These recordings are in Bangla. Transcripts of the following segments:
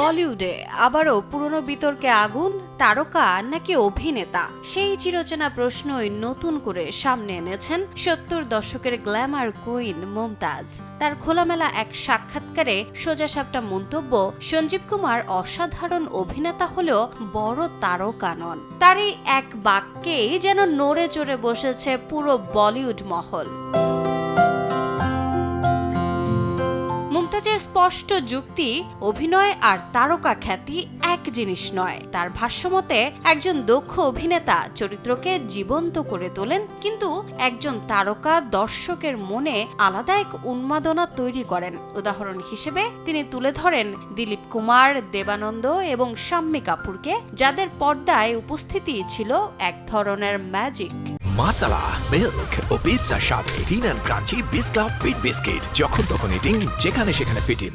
বলিউডে আবারও পুরনো বিতর্কে আগুন, তারকা নাকি অভিনেতা? সেই চিরচেনা প্রশ্নই নতুন করে সামনে এনেছেন ৭০ দশকের গ্ল্যামার কুইন মুমতাজ। তার খোলামেলা এক সাক্ষাৎকারে সোজাসাপটা মন্তব্য, সঞ্জীব কুমার অসাধারণ অভিনেতা হলেও বড় তারকা নন। তার এই এক বাক্যেই যেন নড়ে চড়ে বসেছে পুরো বলিউড মহল। মুমতাজের স্পষ্ট যুক্তি, অভিনয় আর তারকা খ্যাতি এক জিনিস নয়। তার ভাষ্যমতে, একজন দক্ষ অভিনেতা চরিত্রকে জীবন্ত করে তোলেন, কিন্তু একজন তারকা দর্শকের মনে আলাদা এক উন্মাদনা তৈরি করেন। উদাহরণ হিসেবে তিনি তুলে ধরেন দিলীপ কুমার, দেবানন্দ এবং শাম্মী কাপুরকে, যাদের পর্দায় উপস্থিতি ছিল এক ধরনের ম্যাজিক। মাসালা, মিল্ক ও পিৎজার সাথে thin and crunchy biscuit fit biscuit, যখন তখন ইটিং, যেখানে সেখানে ফিটিং।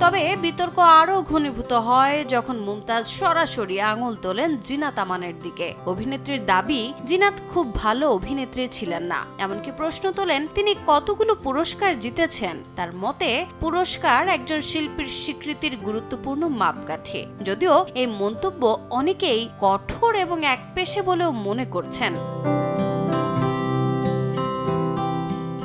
তবে বিতর্ক আরও ঘনীভূত হয় যখন মুমতাজ সরাসরি আঙুল তোলেন জিনাত আমানের দিকে। অভিনেত্রীর দাবি, জিনাত খুব ভালো অভিনেত্রী ছিলেন না। এমনকি প্রশ্ন তোলেন তিনি কতগুলো পুরস্কার জিতেছেন। তার মতে, পুরস্কার একজন শিল্পীর স্বীকৃতির গুরুত্বপূর্ণ মাপকাঠি। যদিও এই মন্তব্য অনেকেই কঠোর এবং একপেশে বলেও মনে করছেন।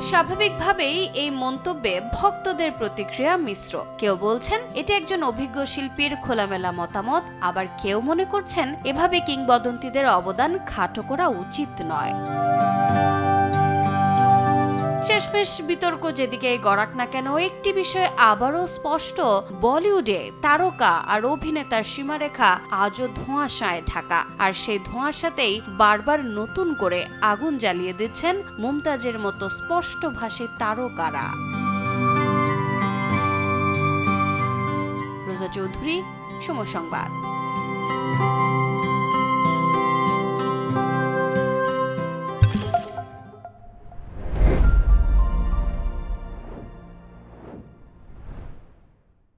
স্বাভাবিকভাবেই এই মন্তব্যে ভক্তদের প্রতিক্রিয়া মিশ্র। কেউ বলছেন এটি একজন অভিজ্ঞ শিল্পীর খোলামেলা মতামত, আবার কেউ মনে করছেন এভাবে কিংবদন্তিদের অবদান খাটো করা উচিত নয়। শেষমেশ বিতর্ক যেদিকে গড়াক না কেন, একটি বিষয় আবারও স্পষ্ট, বলিউডে তারকা আর অভিনেতার সীমারেখা আজও ধোঁয়াশায় ঢাকা। আর সেই ধোঁয়াশাতেই বারবার নতুন করে আগুন জ্বালিয়ে দিচ্ছেন মুমতাজের মতো স্পষ্টভাষী তারকারা। রোজা চৌধুরী, সময় সংবাদ।